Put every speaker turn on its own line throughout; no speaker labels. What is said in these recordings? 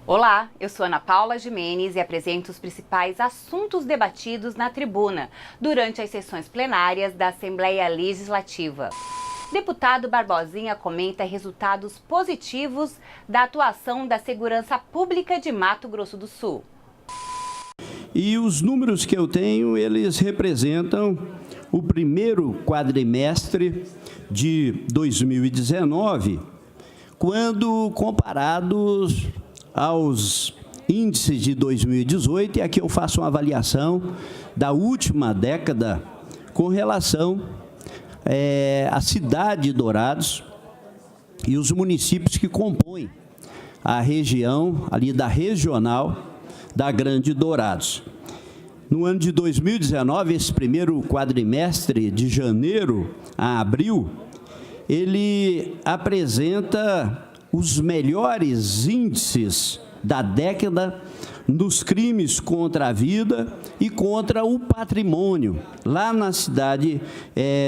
Olá, eu sou Ana Paula Gimenez e apresento os principais assuntos debatidos na tribuna durante as sessões plenárias da Assembleia Legislativa. Deputado Barbosinha comenta resultados positivos da atuação da Segurança Pública de Mato Grosso do Sul.
E os números que eu tenho, eles representam o primeiro quadrimestre de 2019, quando comparados aos índices de 2018, e aqui eu faço uma avaliação da última década com relação à cidade de Dourados e os municípios que compõem a região ali da regional da Grande Dourados. No ano de 2019, esse primeiro quadrimestre, de janeiro a abril, ele apresenta os melhores índices da década nos crimes contra a vida e contra o patrimônio, lá na cidade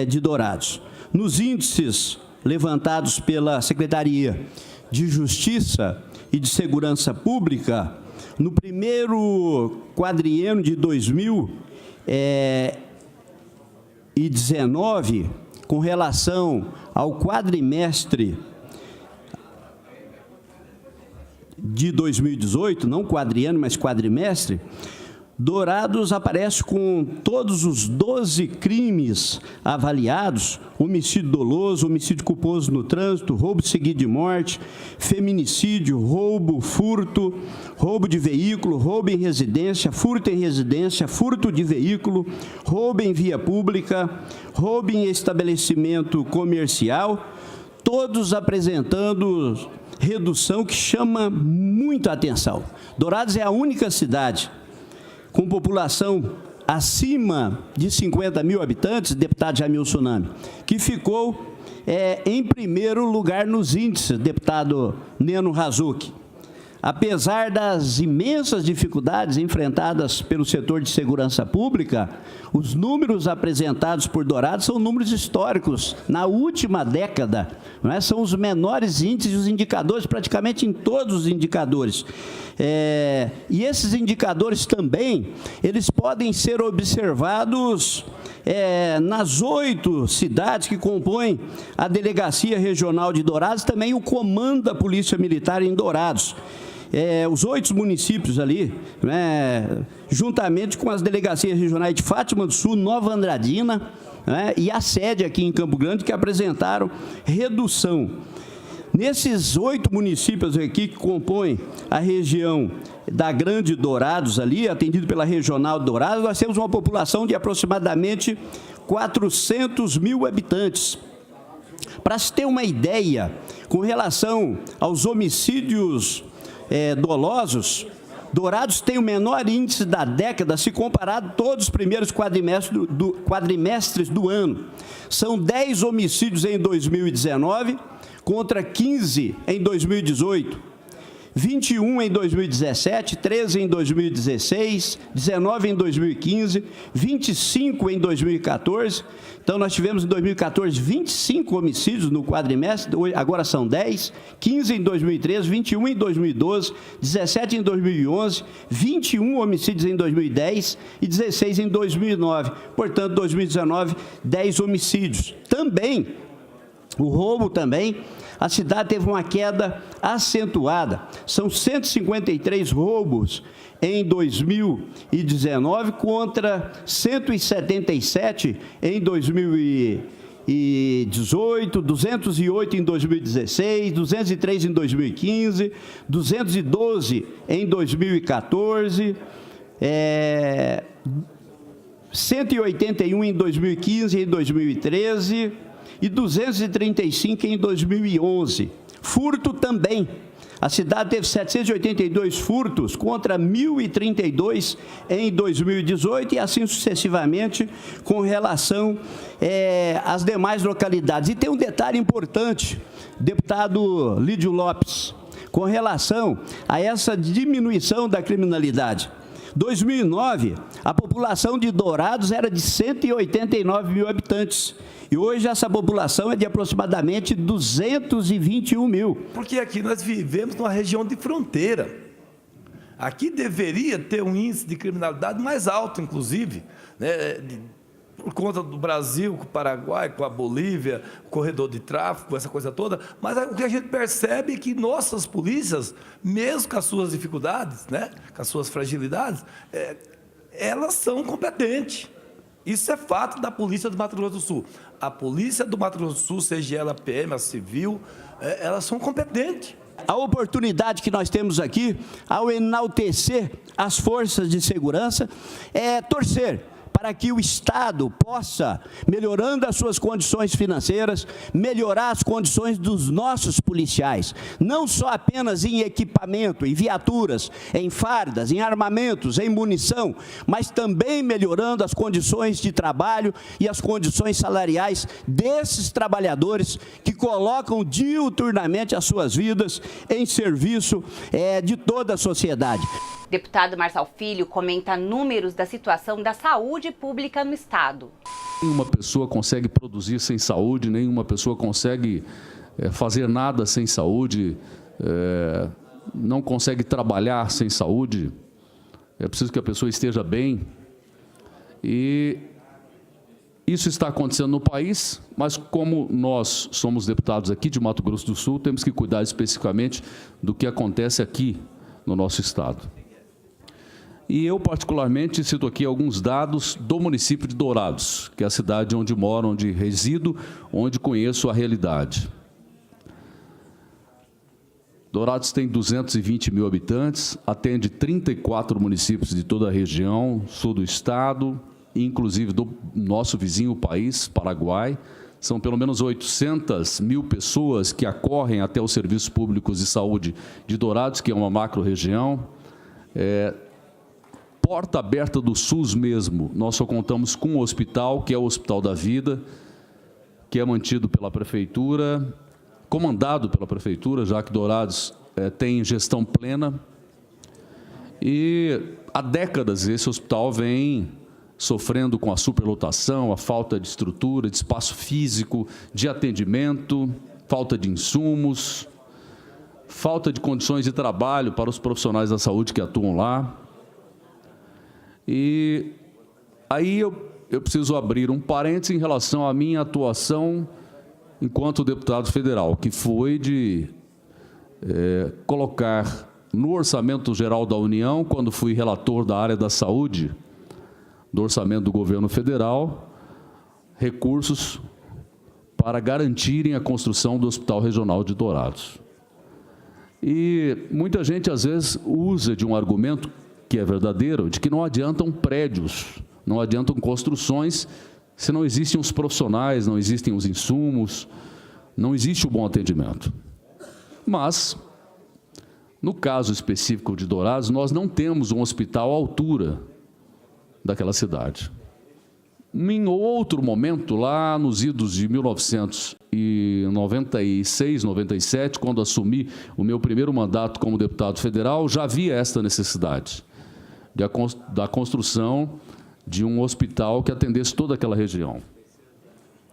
de Dourados. Nos índices levantados pela Secretaria de Justiça e de Segurança Pública, no primeiro quadriênio de 2019, com relação ao quadrimestre de 2018, não quadriênio, mas quadrimestre, Dourados aparece com todos os 12 crimes avaliados: homicídio doloso, homicídio culposo no trânsito, roubo seguido de morte, feminicídio, roubo, furto, roubo de veículo, roubo em residência, furto em residência, furto de veículo, roubo em via pública, roubo em estabelecimento comercial, todos apresentando redução que chama muito a atenção. Dourados é a única cidade com população acima de 50 mil habitantes, deputado Jamil Tsunami, que ficou em primeiro lugar nos índices, deputado Neno Razuki. Apesar das imensas dificuldades enfrentadas pelo setor de segurança pública, os números apresentados por Dourados são números históricos. Na última década, não é? São os menores índices e os indicadores, praticamente em todos os indicadores. E esses indicadores também, eles podem ser observados nas 8 cidades que compõem a Delegacia Regional de Dourados, também o Comando da Polícia Militar em Dourados. Os 8 municípios ali, né, juntamente com as delegacias regionais de Fátima do Sul, Nova Andradina, né, e a sede aqui em Campo Grande, que apresentaram redução. Nesses 8 municípios aqui que compõem a região da Grande Dourados, ali, atendido pela Regional Dourados, nós temos uma população de aproximadamente 400 mil habitantes. Para se ter uma ideia, com relação aos homicídios dolosos, Dourados tem o menor índice da década se comparado a todos os primeiros quadrimestres do ano. São 10 homicídios em 2019 contra 15 em 2018. 21 em 2017, 13 em 2016, 19 em 2015, 25 em 2014. Então, nós tivemos em 2014 25 homicídios no quadrimestre, agora são 10, 15 em 2013, 21 em 2012, 17 em 2011, 21 homicídios em 2010 e 16 em 2009. Portanto, 2019, 10 homicídios. Também, o roubo também, a cidade teve uma queda acentuada. São 153 roubos em 2019 contra 177 em 2018, 208 em 2016, 203 em 2015, 212 em 2014, 181 em 2015 e em 2013 e 235 em 2011. Furto também. A cidade teve 782 furtos contra 1.032 em 2018 e assim sucessivamente com relação às demais localidades. E tem um detalhe importante, deputado Lídio Lopes, com relação a essa diminuição da criminalidade. 2009, a população de Dourados era de 189 mil habitantes. E hoje essa população é de aproximadamente 221 mil.
Porque aqui nós vivemos numa região de fronteira. Aqui deveria ter um índice de criminalidade mais alto, inclusive, né, por conta do Brasil, com o Paraguai, com a Bolívia, o corredor de tráfico, essa coisa toda. Mas o que a gente percebe é que nossas polícias, mesmo com as suas dificuldades, né, com as suas fragilidades, elas são competentes. Isso é fato da Polícia do Mato Grosso do Sul. A Polícia do Mato Grosso do Sul, seja ela PM, a civil, elas são competentes.
A oportunidade que nós temos aqui, ao enaltecer as forças de segurança, é torcer para que o Estado possa, melhorando as suas condições financeiras, melhorar as condições dos nossos policiais, não só apenas em equipamento, em viaturas, em fardas, em armamentos, em munição, mas também melhorando as condições de trabalho e as condições salariais desses trabalhadores que colocam diuturnamente as suas vidas em serviço de toda a sociedade.
Deputado Marçal Filho comenta números da situação da saúde pública no estado.
Nenhuma pessoa consegue produzir sem saúde, nenhuma pessoa consegue fazer nada sem saúde, não consegue trabalhar sem saúde. É preciso que a pessoa esteja bem. E isso está acontecendo no país, mas como nós somos deputados aqui de Mato Grosso do Sul, temos que cuidar especificamente do que acontece aqui no nosso estado. E eu, particularmente, cito aqui alguns dados do município de Dourados, que é a cidade onde moro, onde resido, onde conheço a realidade. Dourados tem 220 mil habitantes, atende 34 municípios de toda a região, sul do estado, inclusive do nosso vizinho país, Paraguai. São pelo menos 800 mil pessoas que acorrem até os serviços públicos de saúde de Dourados, que é uma macro-região. Porta aberta do SUS mesmo, nós só contamos com um hospital, que é o Hospital da Vida, que é mantido pela Prefeitura, comandado pela Prefeitura, já que Dourados tem gestão plena. E há décadas esse hospital vem sofrendo com a superlotação, a falta de estrutura, de espaço físico, de atendimento, falta de insumos, falta de condições de trabalho para os profissionais da saúde que atuam lá. E aí eu preciso abrir um parênteses em relação à minha atuação enquanto deputado federal, que foi de colocar no Orçamento Geral da União, quando fui relator da área da saúde, do orçamento do governo federal, recursos para garantirem a construção do Hospital Regional de Dourados. E muita gente, às vezes, usa de um argumento que é verdadeiro, de que não adiantam prédios, não adiantam construções, se não existem os profissionais, não existem os insumos, não existe o bom atendimento. Mas, no caso específico de Dourados, nós não temos um hospital à altura daquela cidade. Em outro momento, lá nos idos de 1996, 97, quando assumi o meu primeiro mandato como deputado federal, já havia esta necessidade da construção de um hospital que atendesse toda aquela região.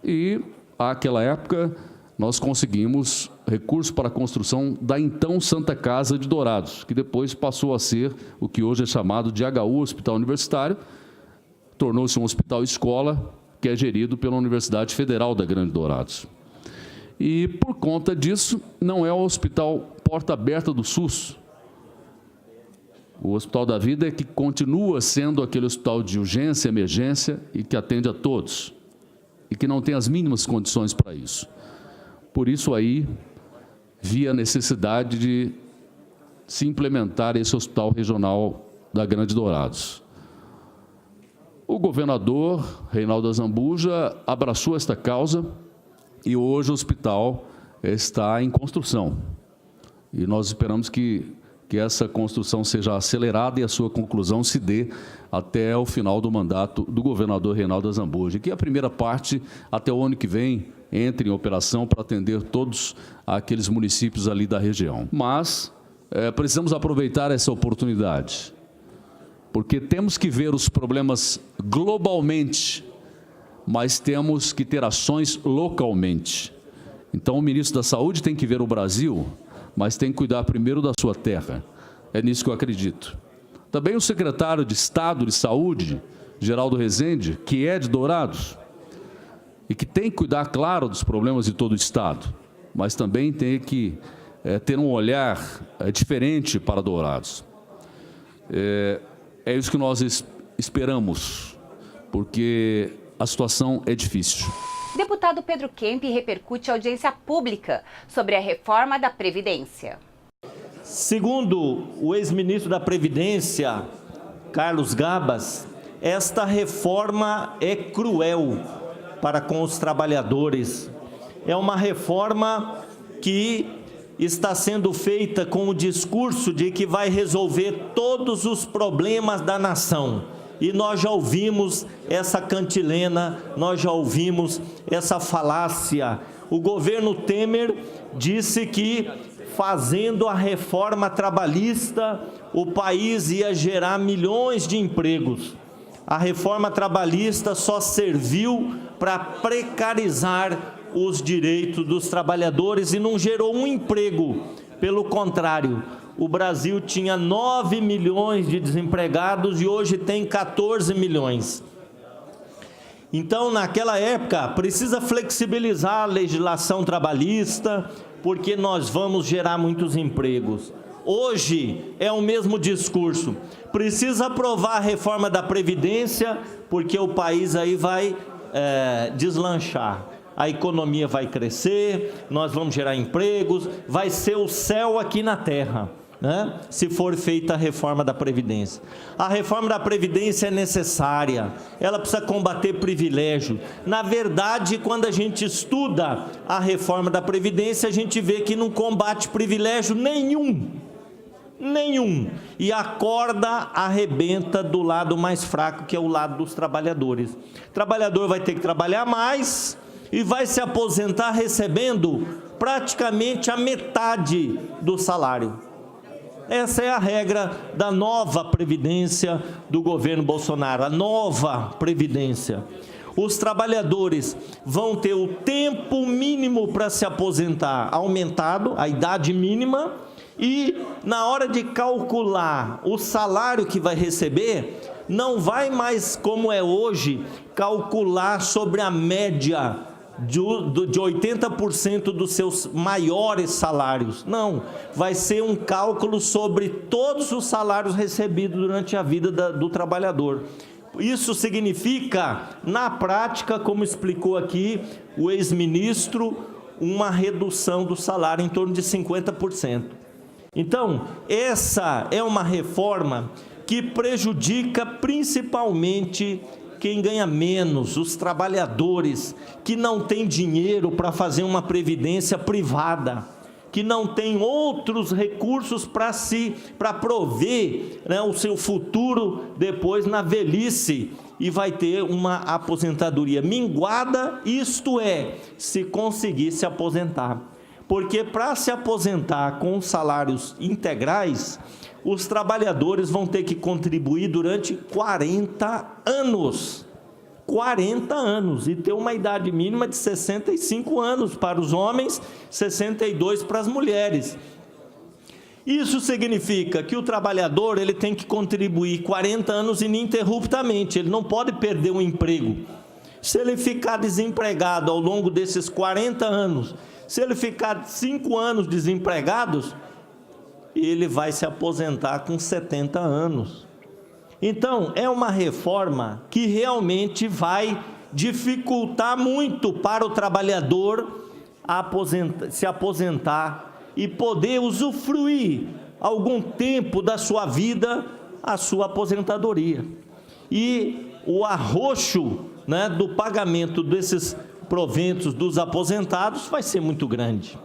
E, àquela época, nós conseguimos recursos para a construção da então Santa Casa de Dourados, que depois passou a ser o que hoje é chamado de HU, Hospital Universitário, tornou-se um hospital-escola que é gerido pela Universidade Federal da Grande Dourados. E, por conta disso, não é o hospital porta aberta do SUS. O Hospital da Vida é que continua sendo aquele hospital de urgência, emergência e que atende a todos e que não tem as mínimas condições para isso. Por isso aí, vi a necessidade de se implementar esse Hospital Regional da Grande Dourados. O governador Reinaldo Azambuja abraçou esta causa e hoje o hospital está em construção. E nós esperamos que essa construção seja acelerada e a sua conclusão se dê até o final do mandato do governador Reinaldo Azambuja, que a primeira parte, até o ano que vem, entre em operação para atender todos aqueles municípios ali da região. Mas precisamos aproveitar essa oportunidade, porque temos que ver os problemas globalmente, mas temos que ter ações localmente. Então, o ministro da Saúde tem que ver o Brasil, mas tem que cuidar primeiro da sua terra. É nisso que eu acredito. Também o secretário de Estado de Saúde, Geraldo Rezende, que é de Dourados, e que tem que cuidar, claro, dos problemas de todo o Estado, mas também tem que ter um olhar diferente para Dourados. É isso que nós esperamos, porque a situação é difícil.
Deputado Pedro Kemp repercute a audiência pública sobre a reforma da Previdência.
Segundo o ex-ministro da Previdência, Carlos Gabas, esta reforma é cruel para com os trabalhadores. É uma reforma que está sendo feita com o discurso de que vai resolver todos os problemas da nação. E nós já ouvimos essa cantilena, nós já ouvimos essa falácia. O governo Temer disse que, fazendo a reforma trabalhista, o país ia gerar milhões de empregos. A reforma trabalhista só serviu para precarizar os direitos dos trabalhadores e não gerou um emprego. Pelo contrário, o Brasil tinha 9 milhões de desempregados e hoje tem 14 milhões. Então, naquela época, precisa flexibilizar a legislação trabalhista, porque nós vamos gerar muitos empregos. Hoje é o mesmo discurso. Precisa aprovar a reforma da Previdência, porque o país aí vai deslanchar. A economia vai crescer, nós vamos gerar empregos, vai ser o céu aqui na terra, né? Se for feita a reforma da Previdência. A reforma da Previdência é necessária, ela precisa combater privilégio. Na verdade, quando a gente estuda a reforma da Previdência, a gente vê que não combate privilégio nenhum. E a corda arrebenta do lado mais fraco, que é o lado dos trabalhadores. O trabalhador vai ter que trabalhar mais e vai se aposentar recebendo praticamente a metade do salário. Essa é a regra da nova Previdência do governo Bolsonaro, a nova Previdência. Os trabalhadores vão ter o tempo mínimo para se aposentar aumentado, a idade mínima, e na hora de calcular o salário que vai receber, não vai mais, como é hoje, calcular sobre a média de 80% dos seus maiores salários. Não, vai ser um cálculo sobre todos os salários recebidos durante a vida do trabalhador. Isso significa, na prática, como explicou aqui o ex-ministro, uma redução do salário em torno de 50%. Então, essa é uma reforma que prejudica principalmente quem ganha menos, os trabalhadores que não têm dinheiro para fazer uma previdência privada, que não tem outros recursos para prover, né, o seu futuro depois na velhice, e vai ter uma aposentadoria minguada, isto é, se conseguir se aposentar. Porque para se aposentar com salários integrais, os trabalhadores vão ter que contribuir durante 40 anos. 40 anos, e ter uma idade mínima de 65 anos para os homens, 62 para as mulheres. Isso significa que o trabalhador ele tem que contribuir 40 anos ininterruptamente, ele não pode perder o emprego. Se ele ficar desempregado ao longo desses 40 anos, se ele ficar 5 anos desempregado, ele vai se aposentar com 70 anos. Então, é uma reforma que realmente vai dificultar muito para o trabalhador se aposentar e poder usufruir algum tempo da sua vida a sua aposentadoria. E o arroxo, né, do pagamento desses proventos dos aposentados vai ser muito grande.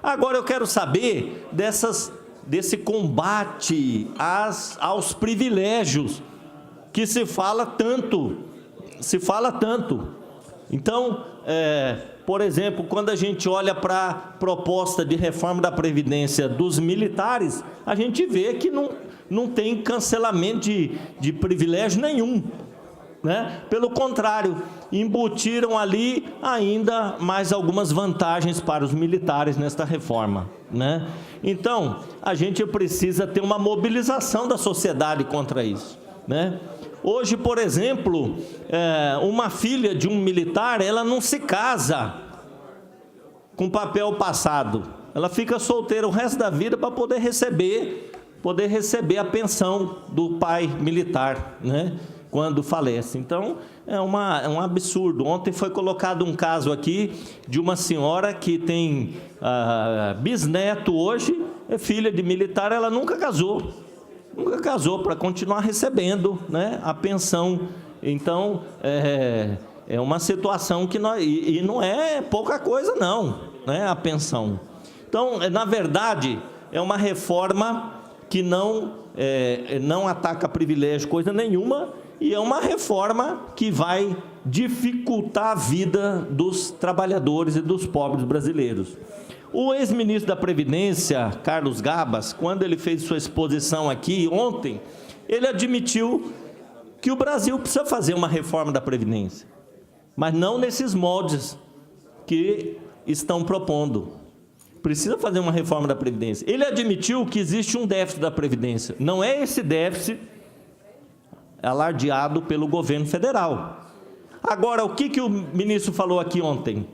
Agora eu quero saber desse combate aos privilégios que se fala tanto. Então, por exemplo, quando a gente olha para a proposta de reforma da Previdência dos militares, a gente vê que não tem cancelamento de privilégio nenhum. né? Pelo contrário, embutiram ali ainda mais algumas vantagens para os militares nesta reforma, né? Então, a gente precisa ter uma mobilização da sociedade contra isso, né? Hoje, por exemplo, uma filha de um militar, ela não se casa com papel passado. Ela fica solteira o resto da vida para poder receber a pensão do pai militar, né, quando falece. Então, é um absurdo. Ontem foi colocado um caso aqui de uma senhora que tem bisneto hoje, é filha de militar, ela nunca casou para continuar recebendo, né, a pensão. Então, é uma situação que e não é pouca coisa não, né, a pensão. Então, na verdade, é uma reforma que não ataca privilégio, coisa nenhuma, e é uma reforma que vai dificultar a vida dos trabalhadores e dos pobres brasileiros. O ex-ministro da Previdência, Carlos Gabas, quando ele fez sua exposição aqui ontem, ele admitiu que o Brasil precisa fazer uma reforma da Previdência, mas não nesses moldes que estão propondo. Precisa fazer uma reforma da Previdência. Ele admitiu que existe um déficit da Previdência. Não é esse déficit alardeado pelo governo federal. Agora, o que o ministro falou aqui ontem?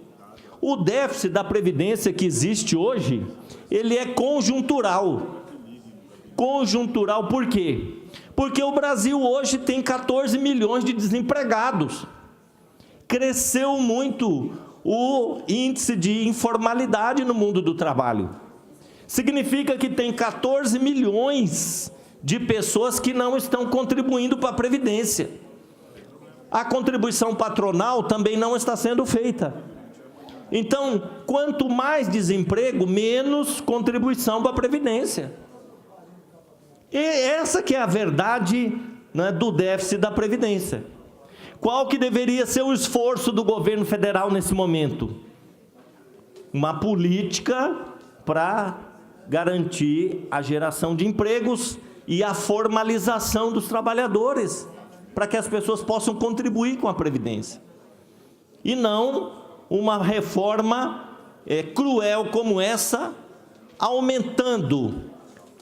O déficit da Previdência que existe hoje, ele é conjuntural. Conjuntural por quê? Porque o Brasil hoje tem 14 milhões de desempregados. Cresceu muito o índice de informalidade no mundo do trabalho. Significa que tem 14 milhões de pessoas que não estão contribuindo para a Previdência. A contribuição patronal também não está sendo feita. Então, quanto mais desemprego, menos contribuição para a Previdência. E essa que é a verdade, né, do déficit da Previdência. Qual que deveria ser o esforço do governo federal nesse momento? Uma política para garantir a geração de empregos e a formalização dos trabalhadores, para que as pessoas possam contribuir com a Previdência. E não uma reforma cruel como essa, aumentando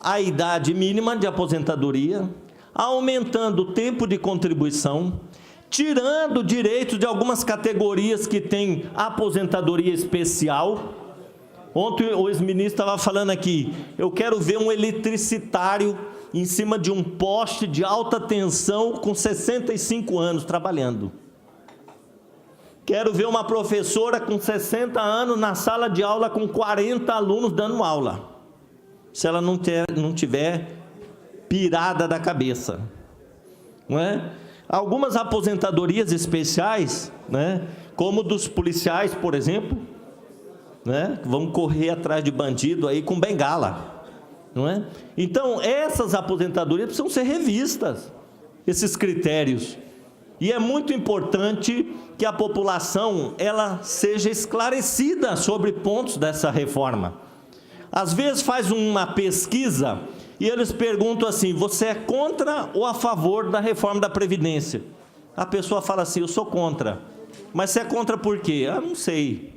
a idade mínima de aposentadoria, aumentando o tempo de contribuição, tirando direitos de algumas categorias que têm aposentadoria especial. Ontem o ex-ministro estava falando aqui, eu quero ver um eletricitário em cima de um poste de alta tensão com 65 anos trabalhando. Quero ver uma professora com 60 anos na sala de aula com 40 alunos dando aula, se ela não tiver pirada da cabeça, não é? Algumas aposentadorias especiais, né, como dos policiais, por exemplo, né, que vão correr atrás de bandido aí com bengala, não é? Então, essas aposentadorias precisam ser revistas, esses critérios. E é muito importante que a população ela seja esclarecida sobre pontos dessa reforma. Às vezes faz uma pesquisa e eles perguntam assim, você é contra ou a favor da reforma da Previdência? A pessoa fala assim, eu sou contra. Mas você é contra por quê? Ah, não sei.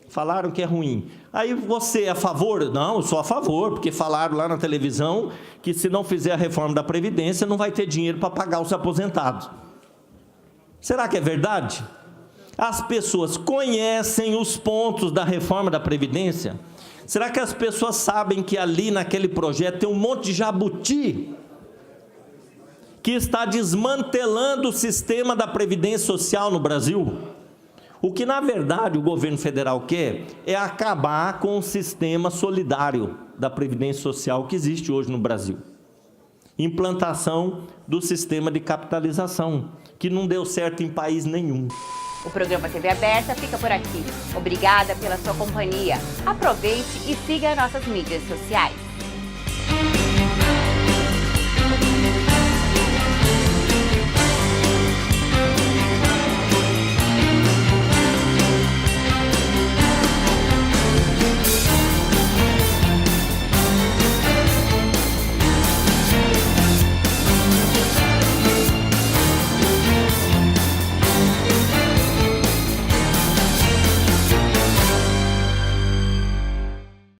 Falaram que é ruim. Aí você é a favor? Não, eu sou a favor, porque falaram lá na televisão que se não fizer a reforma da Previdência, não vai ter dinheiro para pagar os aposentados. Será que é verdade? As pessoas conhecem os pontos da reforma da Previdência? Será que as pessoas sabem que ali naquele projeto tem um monte de jabuti que está desmantelando o sistema da Previdência Social no Brasil? O que, na verdade, o governo federal quer é acabar com o sistema solidário da Previdência Social que existe hoje no Brasil. Implantação do sistema de capitalização, que não deu certo em país nenhum.
O programa TV Aberta fica por aqui. Obrigada pela sua companhia. Aproveite e siga nossas mídias sociais.